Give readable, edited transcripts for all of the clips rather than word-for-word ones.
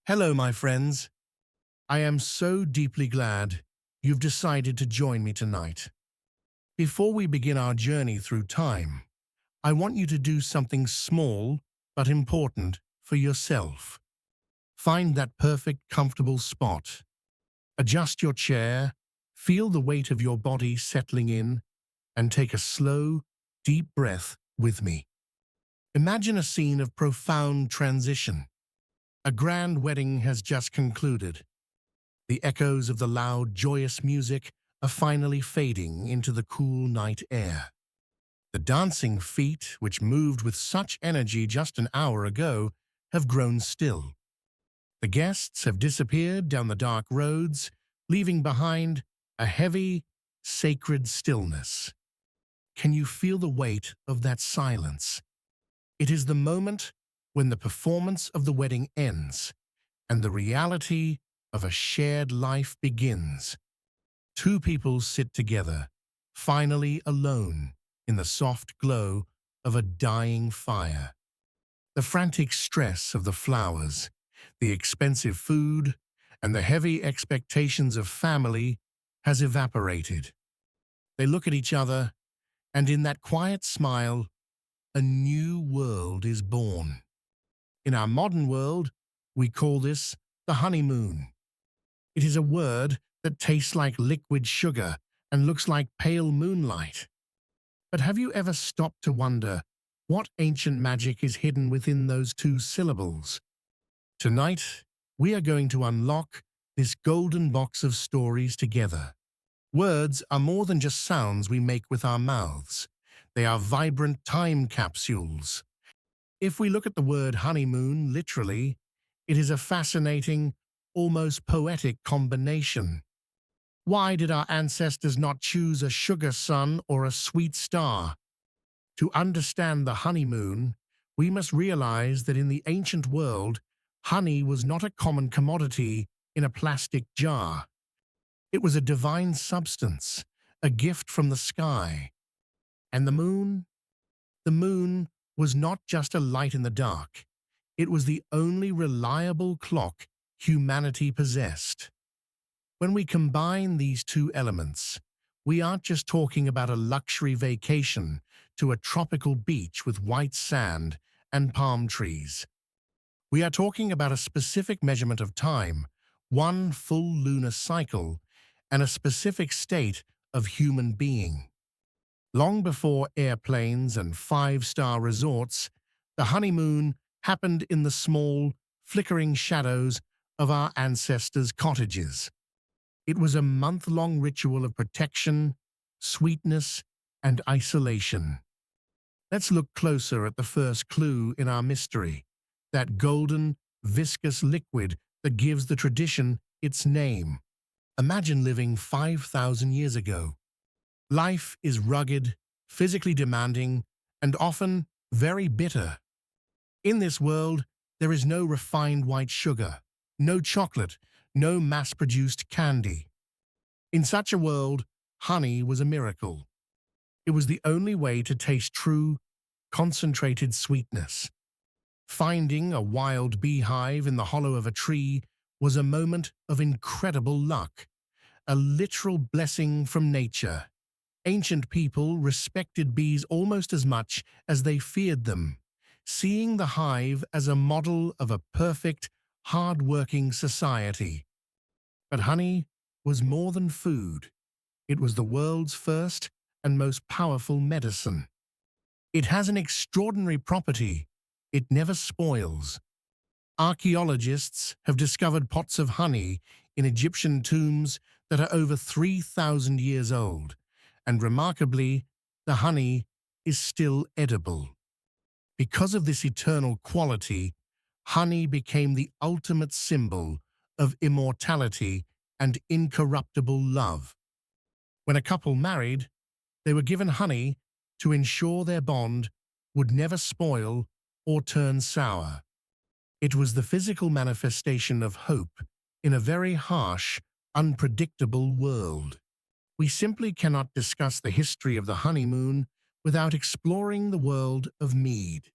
Hello, my friends. I am so deeply glad you've decided to join me tonight. Before we begin our journey through time, I want you to do something small but important for yourself. Find that perfect, comfortable spot. Adjust your chair, feel the weight of your body settling in, and take a slow, deep breath with me. Imagine a scene of profound transition. A grand wedding has just concluded. The echoes of the loud, joyous music are finally fading into the cool night air. The dancing feet, which moved with such energy just an hour ago, have grown still. The guests have disappeared down the dark roads, leaving behind a heavy, sacred stillness. Can you feel the weight of that silence? It is the moment when the performance of the wedding ends and the reality of a shared life begins. Two people sit together, finally alone in the soft glow of a dying fire. The frantic stress of the flowers, the expensive food, and the heavy expectations of family has evaporated. They look at each other, and in that quiet smile, a new world is born. In our modern world, we call this the honeymoon. It is a word that tastes like liquid sugar and looks like pale moonlight. But have you ever stopped to wonder what ancient magic is hidden within those two syllables? Tonight, we are going to unlock this golden box of stories together. Words are more than just sounds we make with our mouths. They are vibrant time capsules. If we look at the word honeymoon literally, it is a fascinating, almost poetic combination. Why did our ancestors not choose a sugar sun or a sweet star? To understand the honeymoon, we must realize that in the ancient world, honey was not a common commodity in a plastic jar. It was a divine substance, a gift from the sky. And the moon? The moon was not just a light in the dark. It was the only reliable clock humanity possessed. When we combine these two elements, we aren't just talking about a luxury vacation to a tropical beach with white sand and palm trees. We are talking about a specific measurement of time, one full lunar cycle, and a specific state of human being. Long before airplanes and five-star resorts, the honeymoon happened in the small, flickering shadows of our ancestors' cottages. It was a month-long ritual of protection, sweetness, and isolation. Let's look closer at the first clue in our mystery, that golden, viscous liquid that gives the tradition its name. Imagine living 5,000 years ago. Life is rugged, physically demanding, and often very bitter. In this world, there is no refined white sugar, no chocolate, no mass-produced candy. In such a world, honey was a miracle. It was the only way to taste true, concentrated sweetness. Finding a wild beehive in the hollow of a tree was a moment of incredible luck, a literal blessing from nature. Ancient people respected bees almost as much as they feared them, seeing the hive as a model of a perfect, hard-working society. But honey was more than food. It was the world's first and most powerful medicine. It has an extraordinary property: it never spoils. Archaeologists have discovered pots of honey in Egyptian tombs that are over 3,000 years old, and remarkably, the honey is still edible. Because of this eternal quality, honey became the ultimate symbol of immortality and incorruptible love. When a couple married, they were given honey to ensure their bond would never spoil or turn sour. It was the physical manifestation of hope in a very harsh, unpredictable world. We simply cannot discuss the history of the honeymoon without exploring the world of mead.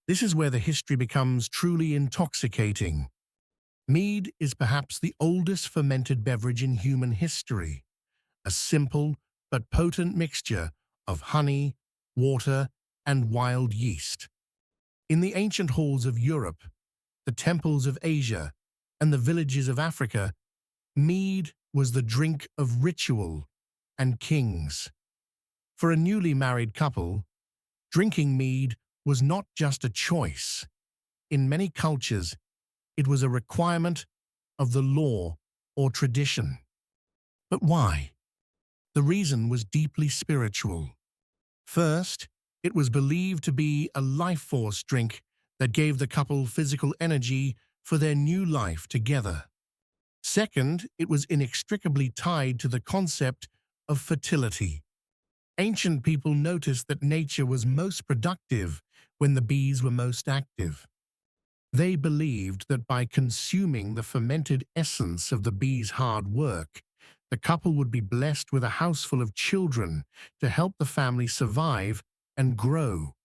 This is where the history becomes truly intoxicating. Mead is perhaps the oldest fermented beverage in human history, a simple but potent mixture of honey, water, and wild yeast. In the ancient halls of Europe, the temples of Asia, and the villages of Africa, mead was the drink of ritual and kings. For a newly married couple, drinking mead was not just a choice. In many cultures, it was a requirement of the law or tradition. But why? The reason was deeply spiritual. First, it was believed to be a life force drink that gave the couple physical energy for their new life together. Second, it was inextricably tied to the concept of fertility. Ancient people noticed that nature was most productive when the bees were most active. They believed that by consuming the fermented essence of the bees' hard work, the couple would be blessed with a house full of children to help the family survive and grow.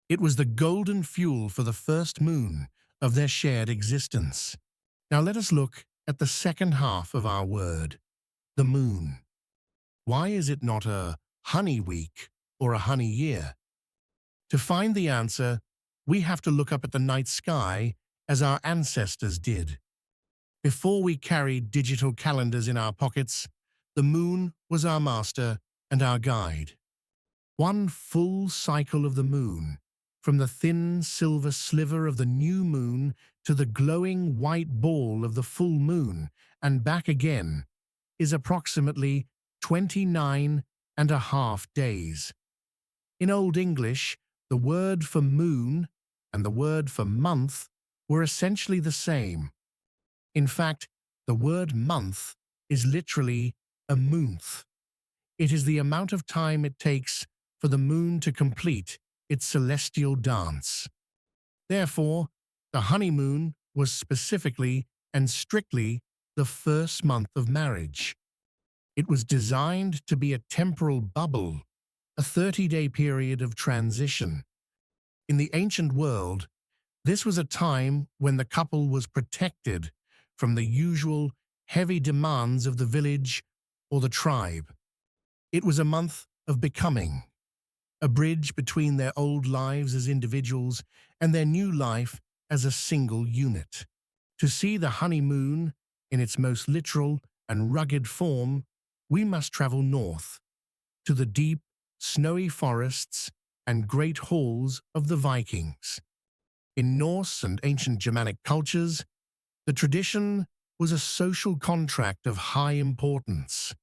It was the golden fuel for the first moon of their shared existence. Now let us look at the second half of our word, the moon. Why is it not a honey week or a honey year? To find the answer, we have to look up at the night sky as our ancestors did. Before we carried digital calendars in our pockets, the moon was our master and our guide. One full cycle of the moon, from the thin silver sliver of the new moon to the glowing white ball of the full moon and back again, is approximately 29 and a half days. In Old English, the word for moon and the word for month were essentially the same. In fact, the word month is literally a moonth. It is the amount of time it takes for the moon to complete its celestial dance. Therefore, the honeymoon was specifically and strictly the first month of marriage. It was designed to be a temporal bubble, a 30-day period of transition. In the ancient world, this was a time when the couple was protected from the usual heavy demands of the village or the tribe. It was a month of becoming, a bridge between their old lives as individuals and their new life as a single unit. To see the honeymoon in its most literal and rugged form, we must travel north, to the deep, snowy forests and great halls of the Vikings. In Norse and ancient Germanic cultures, the tradition was a social contract of high importance.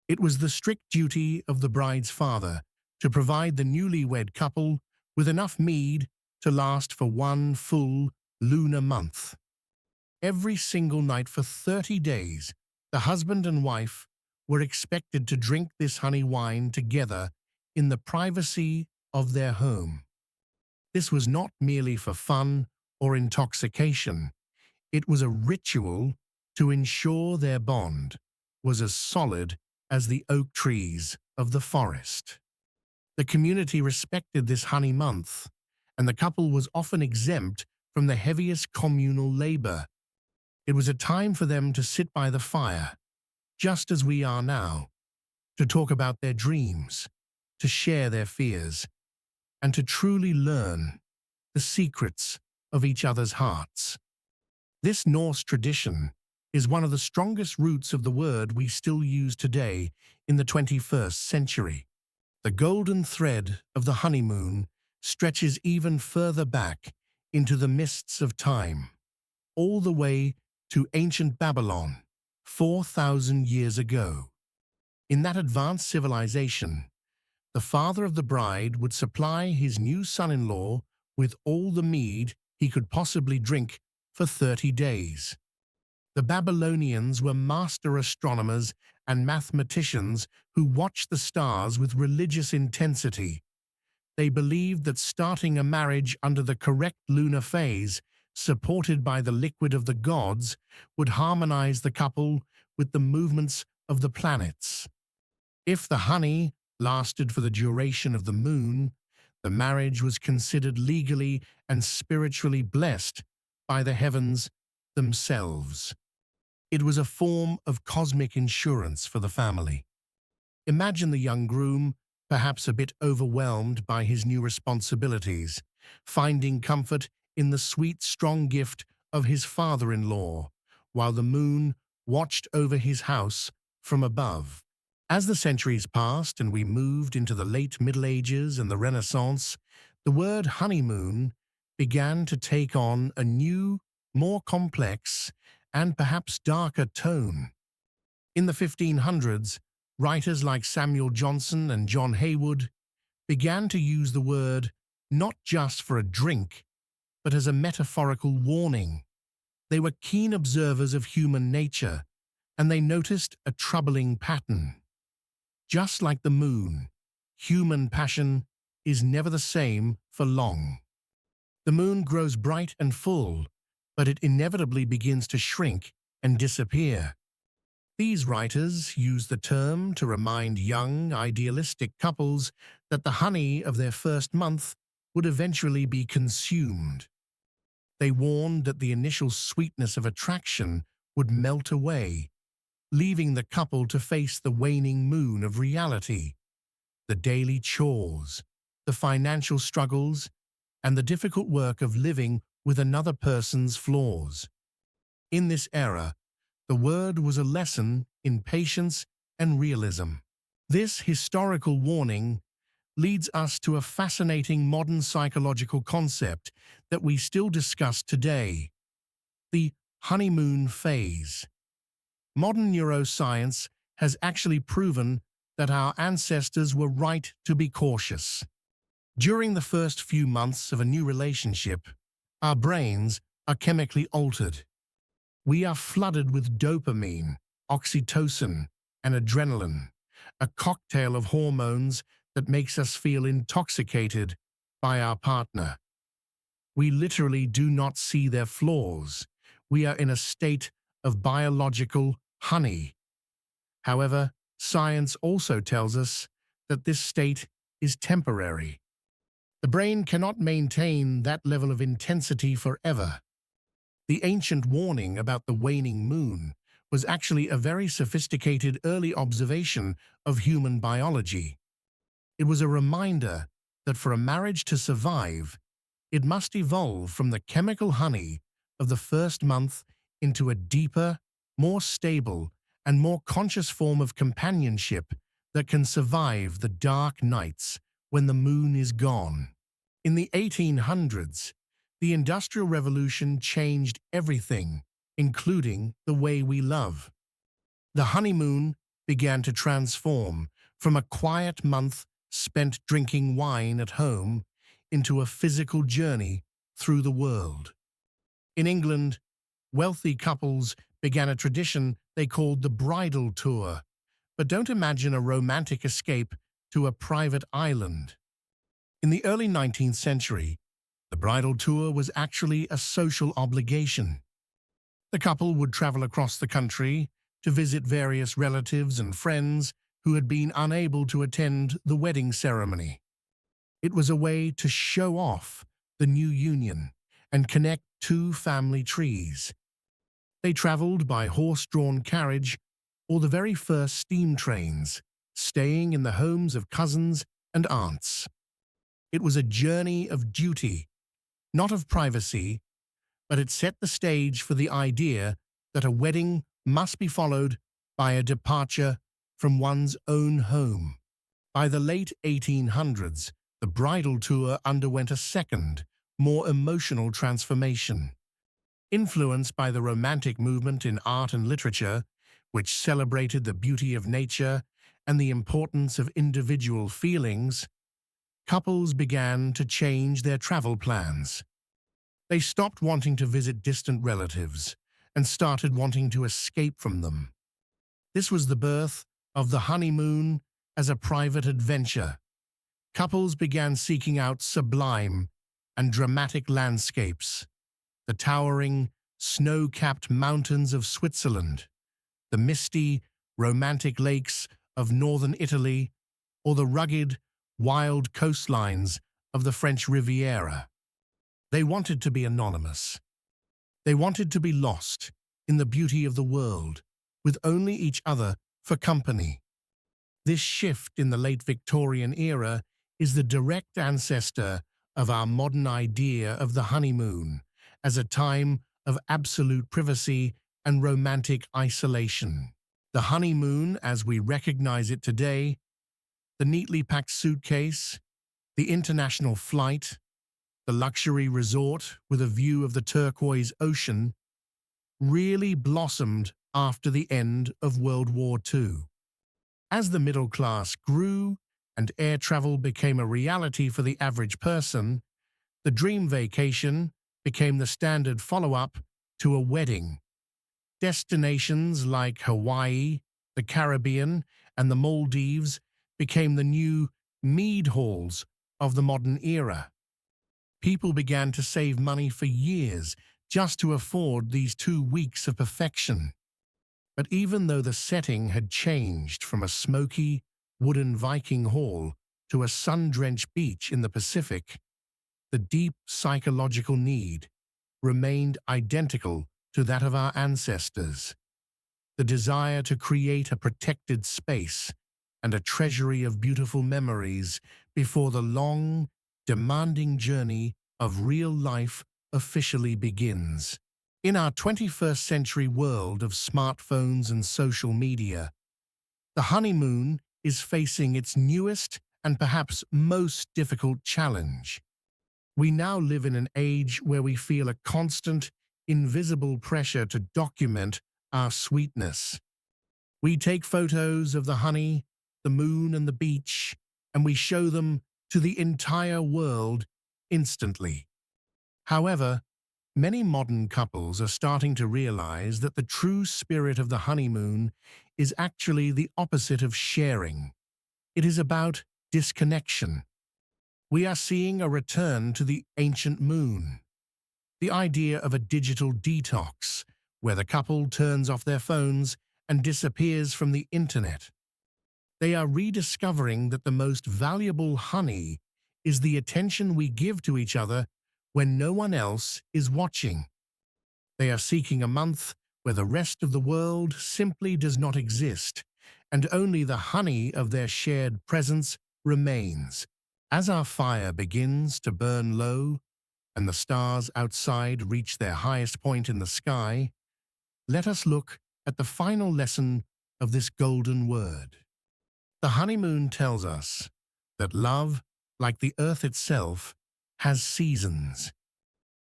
It was the strict duty of the bride's father to provide the newlywed couple with enough mead to last for one full lunar month. Every single night for 30 days, the husband and wife were expected to drink this honey wine together in the privacy of their home. This was not merely for fun or intoxication. It was a ritual to ensure their bond was as solid as the oak trees of the forest. The community respected this honey month, and the couple was often exempt from the heaviest communal labor. It was a time for them to sit by the fire, just as we are now, to talk about their dreams, to share their fears, and to truly learn the secrets of each other's hearts. This Norse tradition is one of the strongest roots of the word we still use today in the 21st century. The golden thread of the honeymoon stretches even further back into the mists of time, all the way to ancient Babylon, 4,000 years ago. In that advanced civilization, the father of the bride would supply his new son-in-law with all the mead he could possibly drink for 30 days. The Babylonians were master astronomers and mathematicians who watched the stars with religious intensity. They believed that starting a marriage under the correct lunar phase, supported by the liquid of the gods, would harmonize the couple with the movements of the planets. If the honey lasted for the duration of the moon, the marriage was considered legally and spiritually blessed by the heavens themselves. It was a form of cosmic insurance for the family. Imagine the young groom, perhaps a bit overwhelmed by his new responsibilities, finding comfort in the sweet, strong gift of his father-in-law, while the moon watched over his house from above. As the centuries passed and we moved into the late Middle Ages and the Renaissance, the word honeymoon began to take on a new, more complex, and perhaps darker tone. In the 1500s, writers like Samuel Johnson and John Haywood began to use the word not just for a drink, but as a metaphorical warning. They were keen observers of human nature, and they noticed a troubling pattern. Just like the moon, human passion is never the same for long. The moon grows bright and full, but it inevitably begins to shrink and disappear. These writers use the term to remind young, idealistic couples that the honey of their first month would eventually be consumed. They warned that the initial sweetness of attraction would melt away, leaving the couple to face the waning moon of reality, the daily chores, the financial struggles, and the difficult work of living with another person's flaws. In this era, the word was a lesson in patience and realism. This historical warning leads us to a fascinating modern psychological concept that we still discuss today: the honeymoon phase. Modern neuroscience has actually proven that our ancestors were right to be cautious. During the first few months of a new relationship, our brains are chemically altered. We are flooded with dopamine, oxytocin, and adrenaline, a cocktail of hormones that makes us feel intoxicated by our partner. We literally do not see their flaws. We are in a state of biological honey. However, science also tells us that this state is temporary. The brain cannot maintain that level of intensity forever. The ancient warning about the waning moon was actually a very sophisticated early observation of human biology. It was a reminder that for a marriage to survive, it must evolve from the chemical honey of the first month into a deeper, more stable, and more conscious form of companionship that can survive the dark nights when the moon is gone. In the 1800s, the Industrial Revolution changed everything, including the way we love. The honeymoon began to transform from a quiet month spent drinking wine at home into a physical journey through the world. In England, wealthy couples began a tradition they called the bridal tour, but don't imagine a romantic escape to a private island. In the early 19th century, the bridal tour was actually a social obligation. The couple would travel across the country to visit various relatives and friends who had been unable to attend the wedding ceremony. It was a way to show off the new union and connect two family trees. They traveled by horse-drawn carriage or the very first steam trains, staying in the homes of cousins and aunts. It was a journey of duty, not of privacy, but it set the stage for the idea that a wedding must be followed by a departure from one's own home. By the late 1800s, the bridal tour underwent a second, more emotional transformation. Influenced by the Romantic movement in art and literature, which celebrated the beauty of nature and the importance of individual feelings, couples began to change their travel plans. They stopped wanting to visit distant relatives and started wanting to escape from them. This was the birth of the honeymoon as a private adventure. Couples began seeking out sublime and dramatic landscapes: the towering, snow-capped mountains of Switzerland, the misty, romantic lakes of northern Italy, or the rugged, wild coastlines of the French Riviera. They wanted to be anonymous. They wanted to be lost in the beauty of the world, with only each other for company. This shift in the late Victorian era is the direct ancestor of our modern idea of the honeymoon as a time of absolute privacy and romantic isolation. The honeymoon, as we recognize it today, the neatly packed suitcase, the international flight, the luxury resort with a view of the turquoise ocean, really blossomed after the end of World War II. As the middle class grew and air travel became a reality for the average person, the dream vacation became the standard follow-up to a wedding. Destinations like Hawaii, the Caribbean, and the Maldives became the new mead halls of the modern era. People began to save money for years just to afford these 2 weeks of perfection. But even though the setting had changed from a smoky, wooden Viking hall to a sun-drenched beach in the Pacific, the deep psychological need remained identical to that of our ancestors. The desire to create a protected space and a treasury of beautiful memories before the long, demanding journey of real life officially begins. In our 21st century world of smartphones and social media, the honeymoon is facing its newest and perhaps most difficult challenge. We now live in an age where we feel a constant, invisible pressure to document our sweetness. We take photos of the honey, the moon, and the beach, and we show them to the entire world instantly. However, many modern couples are starting to realize that the true spirit of the honeymoon is actually the opposite of sharing. It is about disconnection. We are seeing a return to the ancient moon, the idea of a digital detox, where the couple turns off their phones and disappears from the internet. They are rediscovering that the most valuable honey is the attention we give to each other when no one else is watching. They are seeking a month where the rest of the world simply does not exist, and only the honey of their shared presence remains. As our fire begins to burn low and the stars outside reach their highest point in the sky, let us look at the final lesson of this golden word. The honeymoon tells us that love, like the earth itself, has seasons.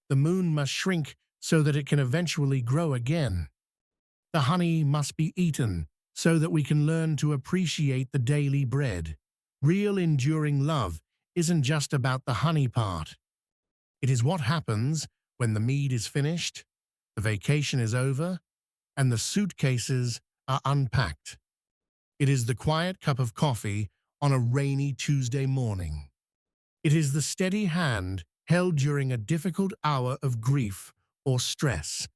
The moon must shrink so that it can eventually grow again. The honey must be eaten so that we can learn to appreciate the daily bread. Real enduring love isn't just about the honey part. It is what happens when the mead is finished, the vacation is over, and the suitcases are unpacked. It is the quiet cup of coffee on a rainy Tuesday morning. It is the steady hand held during a difficult hour of grief or stress.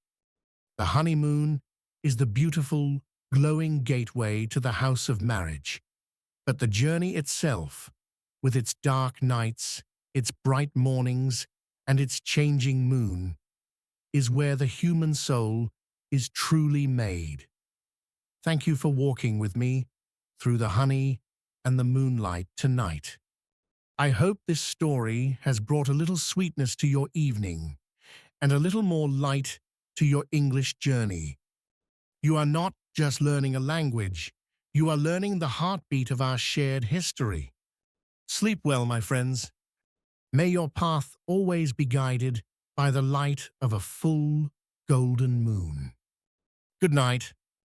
The honeymoon is the beautiful, glowing gateway to the house of marriage. But the journey itself, with its dark nights, its bright mornings, and its changing moon, is where the human soul is truly made. Thank you for walking with me through the honey and the moonlight tonight. I hope this story has brought a little sweetness to your evening and a little more light to your English journey. You are not just learning a language, you are learning the heartbeat of our shared history. Sleep well, my friends. May your path always be guided by the light of a full golden moon. Good night.